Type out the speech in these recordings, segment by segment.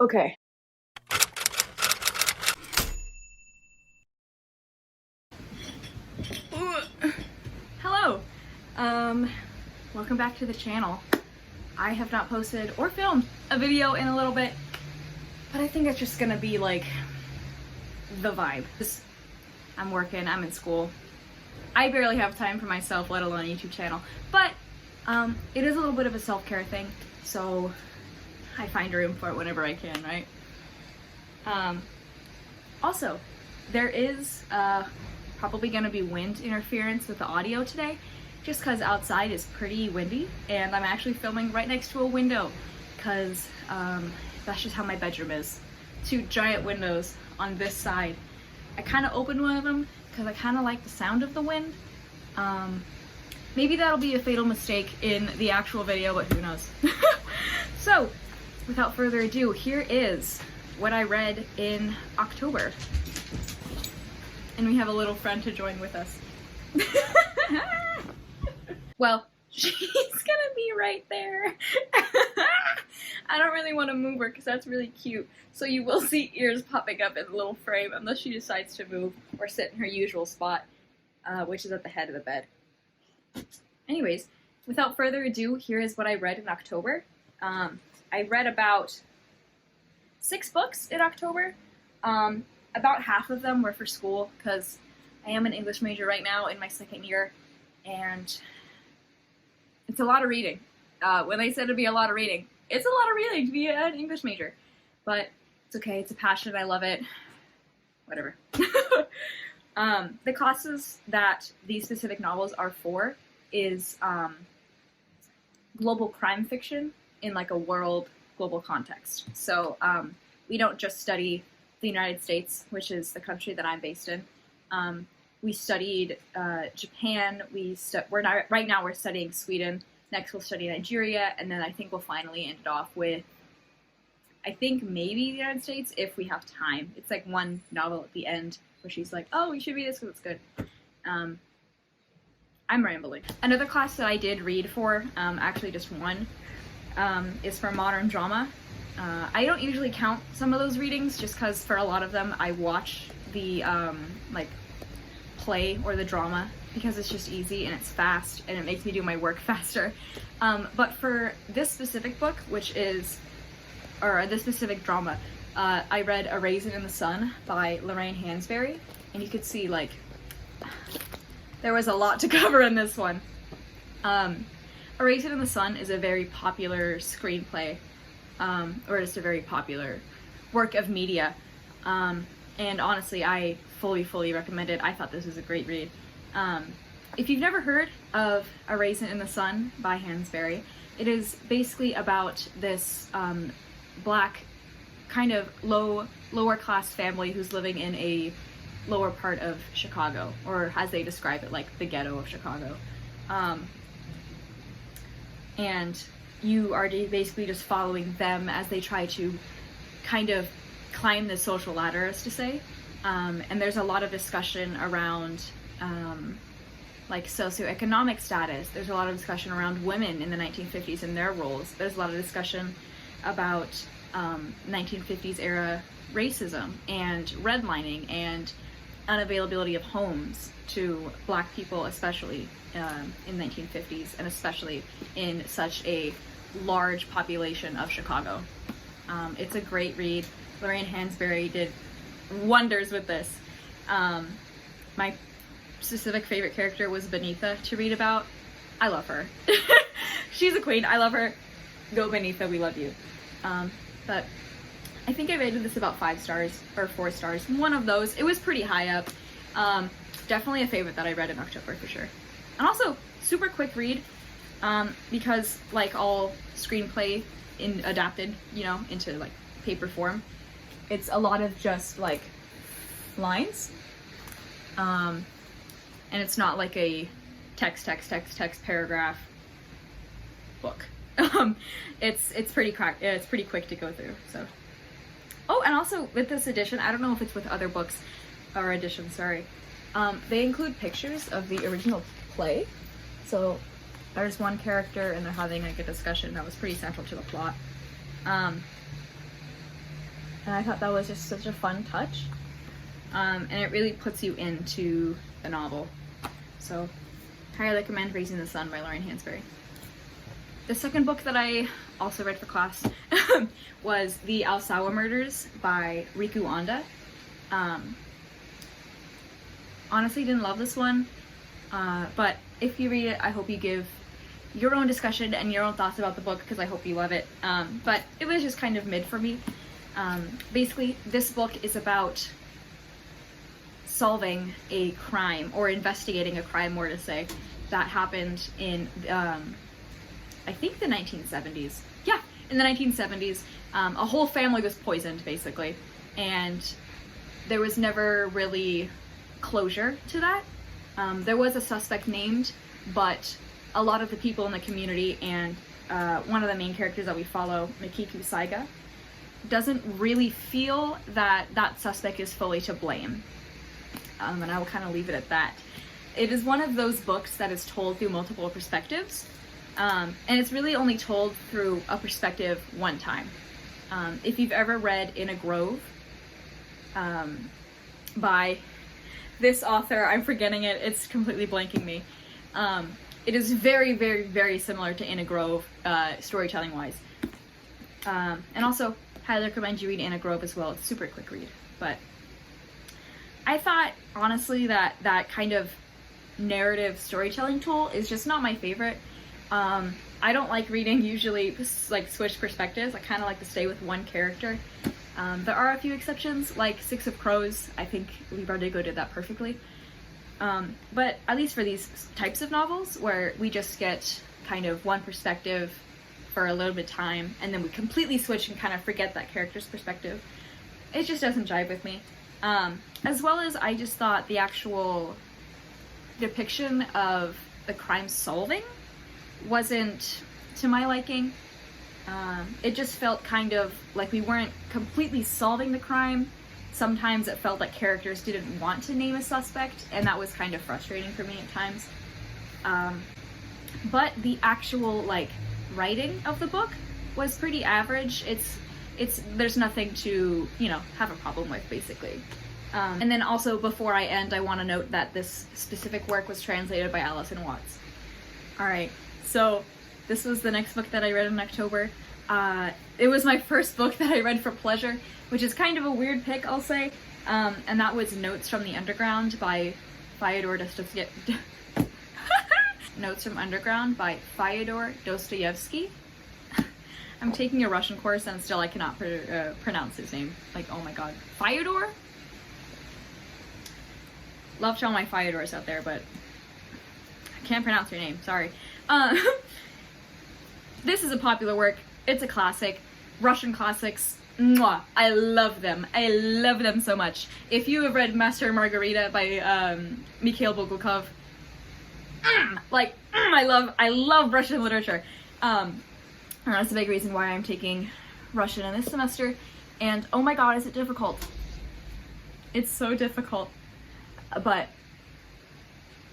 Okay. Hello. Welcome back to the channel. I have not posted or filmed a video in a little bit, but I think it's just gonna be like the vibe. I'm working, I'm in school. I barely have time for myself, let alone a YouTube channel, but it is a little bit of a self-care thing, so I find room for it whenever I can, right? Also, there is probably going to be wind interference with the audio today, just because outside is pretty windy, and I'm actually filming right next to a window, because that's just how my bedroom is. Two giant windows on this side. I kind of opened one of them because I kind of like the sound of the wind. Maybe that'll be a fatal mistake in the actual video, but who knows. So, without further ado, here is what I read in October. And we have a little friend to join with us. Well, she's gonna be right there. I don't really want to move her because that's really cute. So you will see ears popping up in the little frame unless she decides to move or sit in her usual spot, which is at the head of the bed. Anyways, without further ado, here is what I read in October. I read about 6 books in October. About half of them were for school because I am an English major right now in my 2nd year, and it's a lot of reading. When they said it'd be a lot of reading, it's a lot of reading to be an English major, but it's okay, it's a passion, I love it, whatever. The classes that these specific novels are for is global crime fiction in like a world global context. So we don't just study the United States, which is the country that I'm based in. We studied Japan. Right now we're studying Sweden. Next we'll study Nigeria, and then I think we'll finally end it off with, I think maybe the United States if we have time. It's like one novel at the end where she's like, "Oh, we should read this because it's good." I'm rambling. Another class that I did read for, actually just one, is for modern drama. I don't usually count some of those readings just because for a lot of them I watch the like play or the drama because it's just easy and it's fast and it makes me do my work faster. But for this specific book, this specific drama, I read A Raisin in the Sun by Lorraine Hansberry, and you could see like there was a lot to cover in this one. A Raisin in the Sun is a very popular screenplay, or just a very popular work of media, and honestly I fully recommend it. I thought this was a great read. If you've never heard of A Raisin in the Sun by Hansberry, it is basically about this black kind of lower class family who's living in a lower part of Chicago, or as they describe it, like the ghetto of Chicago. And you are basically just following them as they try to kind of climb the social ladder, as to say. And there's a lot of discussion around like socioeconomic status. There's a lot of discussion around women in the 1950s and their roles. There's a lot of discussion about 1950s era racism and redlining and unavailability of homes to black people, especially in 1950s, and especially in such a large population of Chicago. It's a great read. Lorraine Hansberry did wonders with this. My specific favorite character was Benitha to read about. I love her. She's a queen. I love her. Go Benitha, we love you. But I think I rated this about 5 stars or 4 stars. One of those. It was pretty high up. Definitely a favorite that I read in October for sure. And also super quick read, because like all screenplay adapted, you know, into like paper form, it's a lot of just like lines, and it's not like a text paragraph book. It's pretty quick to go through. So, oh, and also with this edition, I don't know if it's with other books or editions, sorry, they include pictures of the original play. So there's one character and they're having like a discussion that was pretty central to the plot. And I thought that was just such a fun touch. And it really puts you into the novel. So, highly recommend Raising the Sun by Lorraine Hansberry. The second book that I also read for class was The Alsawa Murders by Riku Onda. Honestly, didn't love this one, but if you read it, I hope you give your own discussion and your own thoughts about the book, because I hope you love it. But it was just kind of mid for me. Basically, this book is about solving a crime, or investigating a crime, more to say, that happened in, I think the 1970s. Yeah, in the 1970s. A whole family was poisoned, basically, and there was never really closure to that. There was a suspect named, but a lot of the people in the community, and one of the main characters that we follow, Mikiku Saiga, doesn't really feel that that suspect is fully to blame. And I will kind of leave it at that. It is one of those books that is told through multiple perspectives, and it's really only told through a perspective one time. If you've ever read In a Grove by this author, I'm forgetting it, it's completely blanking me. It is very, very, very similar to In a Grove, storytelling wise. And also, highly recommend you read In a Grove as well. It's a super quick read. But I thought, honestly, that that kind of narrative storytelling tool is just not my favorite. I don't like reading usually like switched perspectives. I kind of like to stay with one character. There are a few exceptions, like Six of Crows. I think Leigh Bardugo did that perfectly. But at least for these types of novels, where we just get kind of one perspective for a little bit of time, and then we completely switch and kind of forget that character's perspective, it just doesn't jive with me. As well as I just thought the actual depiction of the crime solving wasn't to my liking. It just felt kind of like we weren't completely solving the crime. Sometimes it felt like characters didn't want to name a suspect, and that was kind of frustrating for me at times. But the actual, like, writing of the book was pretty average. There's nothing to, you know, have a problem with, basically. And then also, before I end, I want to note that this specific work was translated by Alison Watts. Alright, so this was the next book that I read in October. It was my first book that I read for pleasure, which is kind of a weird pick, I'll say. And that was Notes from the Underground by Fyodor Dostoevsky. Notes from Underground by Fyodor Dostoevsky. I'm taking a Russian course and still I cannot pronounce his name. Like, oh my god. Fyodor? Love to all my Fyodors out there, but I can't pronounce your name, sorry. This is a popular work. It's a classic. Russian classics. Mwah! I love them. I love them so much. If you have read Master and Margarita by Mikhail Bulgakov, I love Russian literature. And that's a big reason why I'm taking Russian in this semester. And oh my god, is it difficult. It's so difficult. But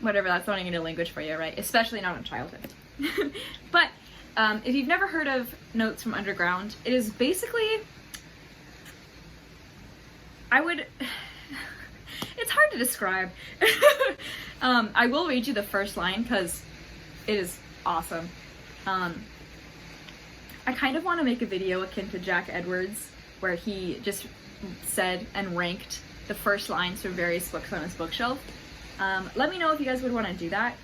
whatever, that's learning a new language for you, right? Especially not in childhood. But if you've never heard of Notes from Underground, it is basically, it's hard to describe. I will read you the first line because it is awesome. I kind of want to make a video akin to Jack Edwards, where he just said and ranked the first lines from various books on his bookshelf. Let me know if you guys would want to do that.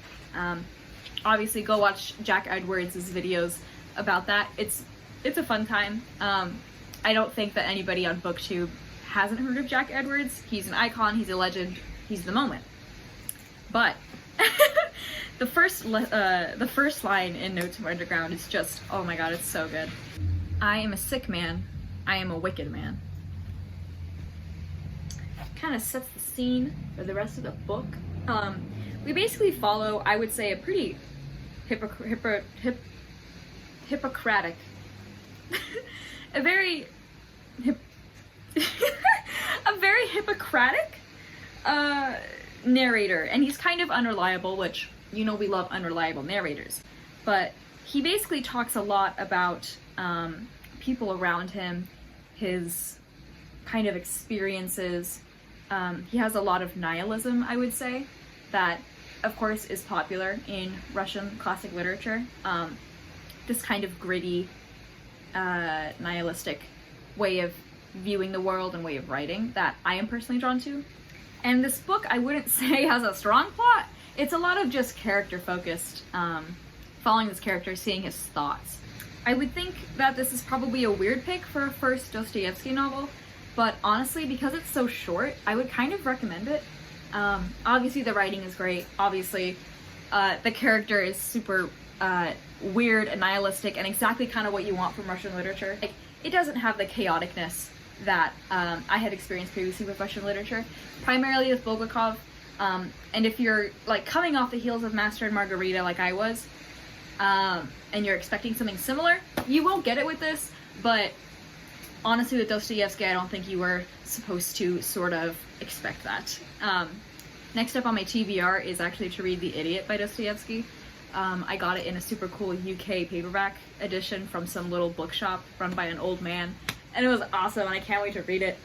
Obviously, go watch Jack Edwards' videos about that. It's a fun time. I don't think that anybody on BookTube hasn't heard of Jack Edwards. He's an icon, he's a legend, he's the moment. But the first line in Notes from Underground is just, oh my god, it's so good. I am a sick man, I am a wicked man. Kind of sets the scene for the rest of the book. We basically follow, I would say, a pretty Hippocratic, a very Hippocratic narrator, and he's kind of unreliable, which, you know, we love unreliable narrators, but he basically talks a lot about people around him, his kind of experiences. He has a lot of nihilism, I would say, that of course is popular in Russian classic literature. This kind of gritty, nihilistic way of viewing the world and way of writing that I am personally drawn to. And this book, I wouldn't say has a strong plot. It's a lot of just character focused, following this character, seeing his thoughts. I would think that this is probably a weird pick for a first Dostoevsky novel, but honestly, because it's so short, I would kind of recommend it. Obviously the writing is great, obviously the character is super weird and nihilistic and exactly kind of what you want from Russian literature. Like, it doesn't have the chaoticness that I had experienced previously with Russian literature, primarily with Bulgakov. And if you're like coming off the heels of Master and Margarita like I was, and you're expecting something similar, you won't get it with this, but honestly with Dostoevsky, I don't think you were supposed to sort of expect that. Next up on my TBR is actually to read The Idiot by Dostoevsky. I got it in a super cool UK paperback edition from some little bookshop run by an old man, and it was awesome and I can't wait to read it.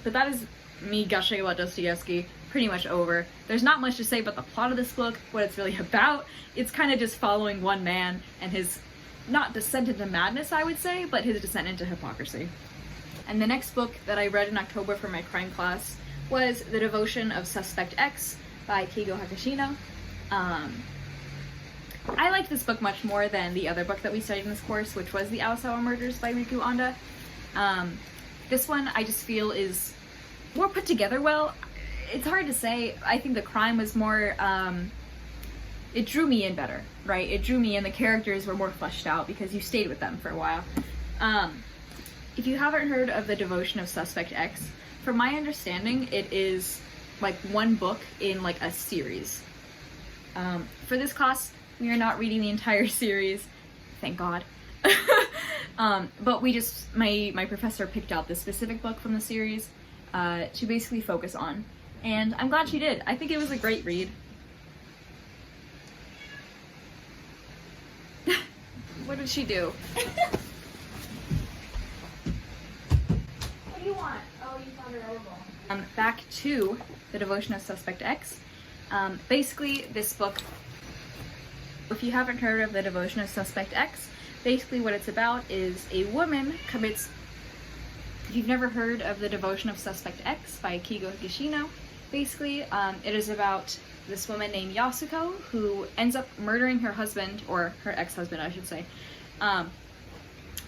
But that is me gushing about Dostoevsky pretty much over. There's not much to say about the plot of this book, what it's really about. It's kind of just following one man and his, not descent into madness I would say, but his descent into hypocrisy. And the next book that I read in October for my crime class was The Devotion of Suspect X by Keigo Hakashino. I liked this book much more than the other book that we studied in this course, which was The Aosawa Murders by Riku Onda. This one I just feel is more put together well. It's hard to say. I think the crime was more, it drew me in better, right? It drew me in. The characters were more fleshed out because you stayed with them for a while. If you haven't heard of The Devotion of Suspect X, from my understanding, it is like one book in like a series. For this class, we are not reading the entire series, thank God. But we just, my professor picked out this specific book from the series to basically focus on. And I'm glad she did. I think it was a great read. What did she do? What do you want? Oh, you found her elbow. Back to The Devotion of Suspect X. Basically, this book, if you haven't heard of The Devotion of Suspect X, basically what it's about is a woman commits... If you've never heard of The Devotion of Suspect X by Keigo Higashino, basically it is about this woman named Yasuko who ends up murdering her husband, or her ex-husband I should say,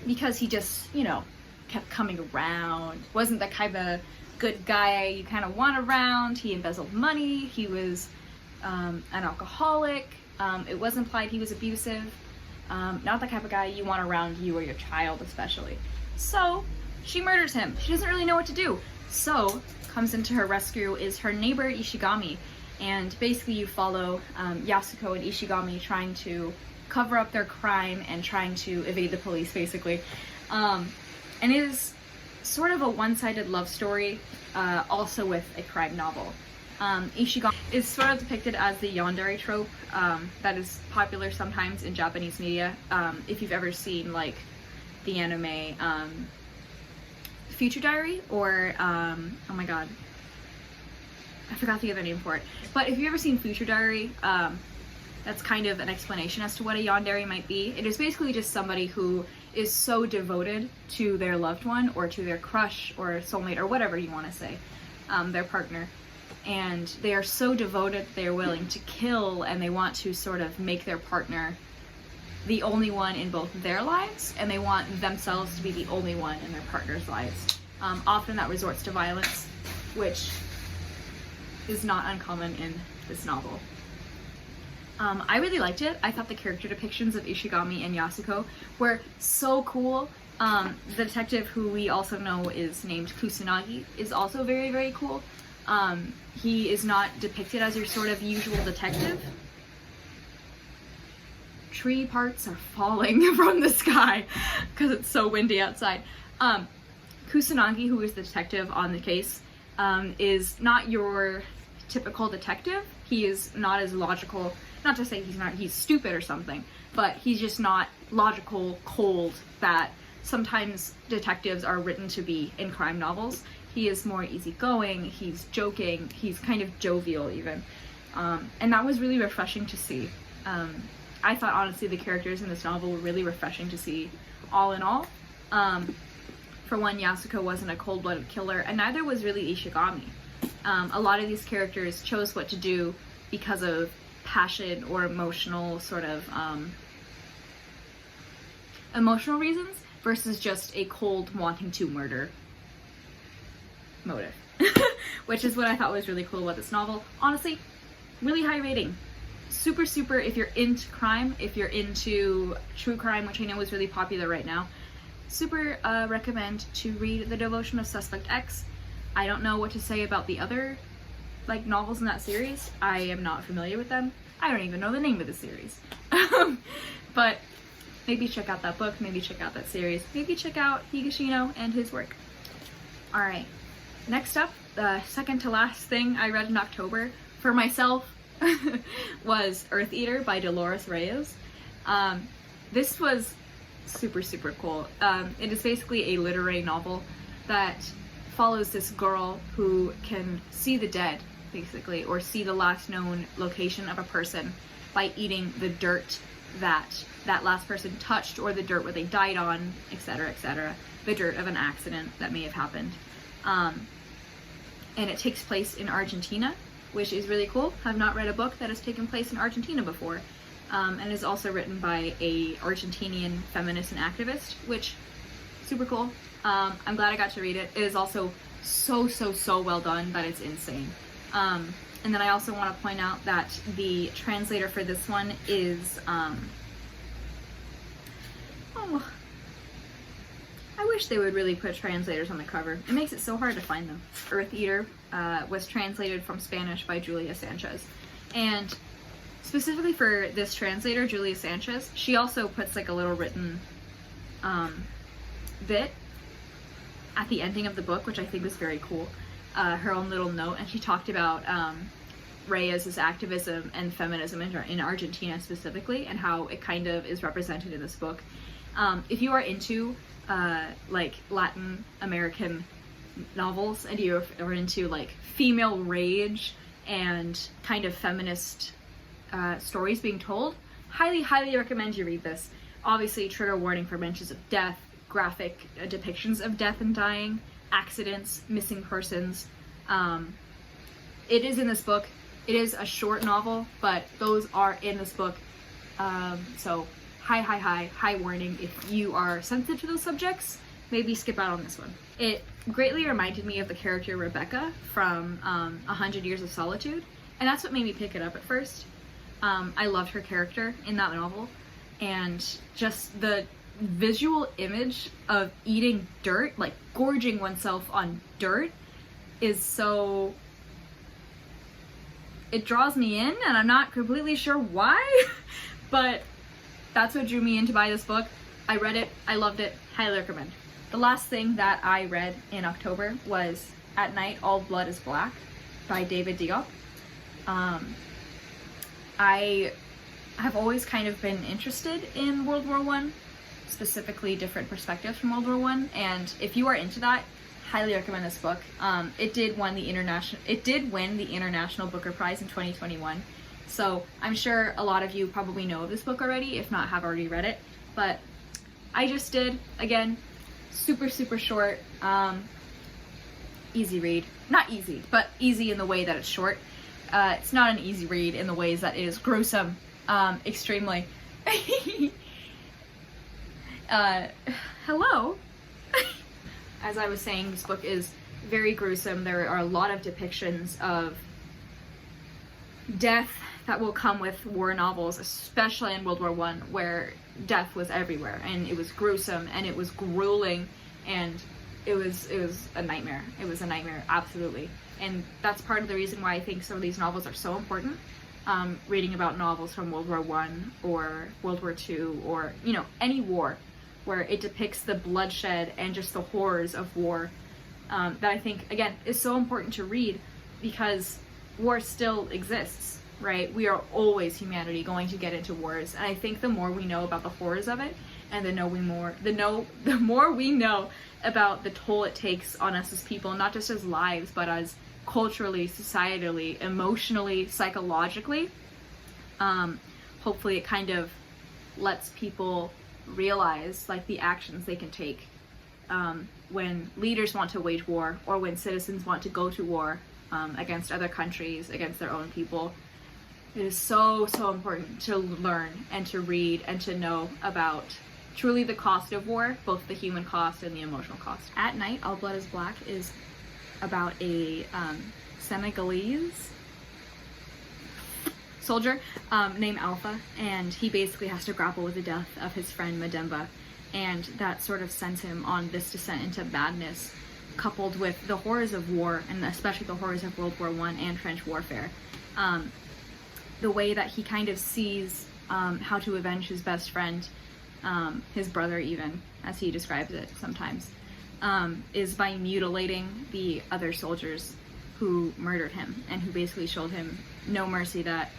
because he just, you know, kept coming around, wasn't the kind of good guy you kind of want around. He embezzled money, he was an alcoholic, it was implied he was abusive, not the type of guy you want around you or your child especially. So she murders him. She doesn't really know what to do. So comes into her rescue is her neighbor Ishigami, and basically you follow Yasuko and Ishigami trying to cover up their crime and trying to evade the police basically. And it is sort of a one-sided love story, also with a crime novel. Ishigami is sort of depicted as the yandere trope that is popular sometimes in Japanese media. If you've ever seen like the anime Future Diary, or oh my god, I forgot the other name for it. But if you've ever seen Future Diary, that's kind of an explanation as to what a yandere might be. It is basically just somebody who is so devoted to their loved one, or to their crush, or soulmate, or whatever you want to say, their partner. And they are so devoted they're willing to kill, and they want to sort of make their partner the only one in both their lives, and they want themselves to be the only one in their partner's lives. Often that resorts to violence, which is not uncommon in this novel. I really liked it. I thought the character depictions of Ishigami and Yasuko were so cool. The detective, who we also know is named Kusanagi, is also very, very cool. He is not depicted as your sort of usual detective. Tree parts are falling from the sky because it's so windy outside. Kusanagi, who is the detective on the case, is not your typical detective. He is not as logical, not to say he's stupid or something, but he's just not logical, cold, that sometimes detectives are written to be in crime novels. He is more easygoing, he's joking, he's kind of jovial even. And that was really refreshing to see. I thought, honestly, the characters in this novel were really refreshing to see, all in all. For one, Yasuko wasn't a cold-blooded killer, and neither was really Ishigami. A lot of these characters chose what to do because of passion or emotional sort of emotional reasons versus just a cold wanting to murder motive. Which is what I thought was really cool about this novel. Honestly, really high rating. Super, super, if you're into crime, if you're into true crime, which I know is really popular right now, super recommend to read The Devotion of Suspect X. I don't know what to say about the other like novels in that series. I am not familiar with them. I don't even know the name of the series. But maybe check out that book, maybe check out that series, maybe check out Higashino and his work. Alright, next up, the second to last thing I read in October for myself was Earth Eater by Dolores Reyes. This was super, super cool. It is basically a literary novel that follows this girl who can see the dead, basically, or see the last known location of a person by eating the dirt that that last person touched, or the dirt where they died on, etc., etc., the dirt of an accident that may have happened. And it takes place in Argentina, which is really cool. I've not read a book that has taken place in Argentina before. And is also written by a Argentinian feminist and activist, which, super cool. I'm glad I got to read it. It is also so well done that it's insane. And then I also want to point out that the translator for this one is, oh, I wish they would really put translators on the cover. It makes it so hard to find them. Earth Eater was translated from Spanish by Julia Sanchez. And specifically for this translator, Julia Sanchez, she also puts like a little written bit at the ending of the book, which I think is very cool. Her own little note, and she talked about Reyes' activism and feminism in Argentina specifically, and how it kind of is represented in this book. If you are into like Latin American novels, and you are into like female rage and kind of feminist stories being told, highly recommend you read this. Obviously, trigger warning for mentions of death, graphic depictions of death and dying, accidents, missing persons. It is in this book. It is a short novel, but those are in this book. So high warning. If you are sensitive to those subjects, maybe skip out on this one. It greatly reminded me of the character Rebecca from 100 Years of Solitude, and that's what made me pick it up at first. I loved her character in that novel, and just the visual image of eating dirt, like gorging oneself on dirt, is so... it draws me in, and I'm not completely sure why, but that's what drew me in to buy this book. I read it, I loved it, highly recommend. The last thing that I read in October was At Night All Blood is Black by David Diop. I have always kind of been interested in World War I, specifically different perspectives from World War I, and if you are into that, highly recommend this book. It did win the International Booker Prize in 2021, so I'm sure a lot of you probably know of this book already, if not have already read it, but I just did. Again, super short, easy read. Not easy, but easy in the way that it's short. It's not an easy read in the ways that it is gruesome, extremely. Hello? As I was saying, this book is very gruesome. There are a lot of depictions of death that will come with war novels, especially in World War I, where death was everywhere, and it was gruesome, and it was grueling, and it was a nightmare. It was a nightmare, absolutely. And that's part of the reason why I think some of these novels are so important. Reading about novels from World War I or World War II, or, you know, any war where it depicts the bloodshed and just the horrors of war, that I think, again, is so important to read, because war still exists, right? We are always, humanity, going to get into wars, and I think the more we know about the horrors of it, and the more we know about the toll it takes on us as people, not just as lives, but as culturally, societally, emotionally, psychologically. Hopefully it kind of lets people realize like the actions they can take when leaders want to wage war, or when citizens want to go to war against other countries, against their own people. It is so important to learn and to read and to know about truly the cost of war, both the human cost and the emotional cost. At Night, All Blood is Black is about a Senegalese soldier named Alpha, and he basically has to grapple with the death of his friend Mademba, and that sort of sends him on this descent into madness, coupled with the horrors of war, and especially the horrors of World War I and trench warfare. The way that he kind of sees how to avenge his best friend, his brother even, as he describes it sometimes, is by mutilating the other soldiers who murdered him, and who basically showed him no mercy that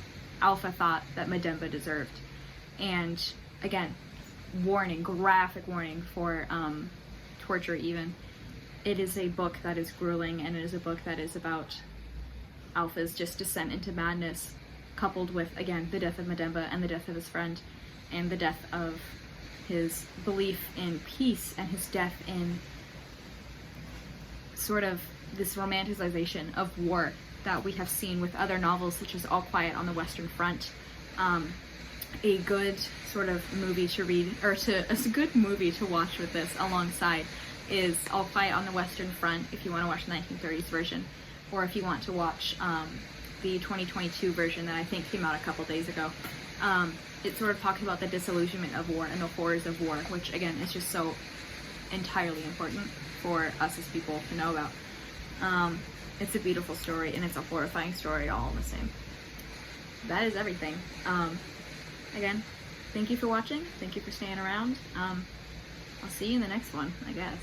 Alpha thought that Mademba deserved. And again, warning, graphic warning for torture even. It is a book that is grueling, and it is a book that is about Alpha's just descent into madness, coupled with, again, the death of Mademba and the death of his friend, and the death of his belief in peace, and his death in sort of this romanticization of war that we have seen with other novels such as All Quiet on the Western Front. A good sort of movie to read, or a good movie to watch with this alongside is All Quiet on the Western Front, if you want to watch the 1930s version, or if you want to watch the 2022 version that I think came out a couple days ago. It sort of talks about the disillusionment of war and the horrors of war, which again is just so entirely important for us as people to know about. It's a beautiful story, and it's a horrifying story all the same. That is everything. Again, thank you for watching. Thank you for staying around. I'll see you in the next one, I guess.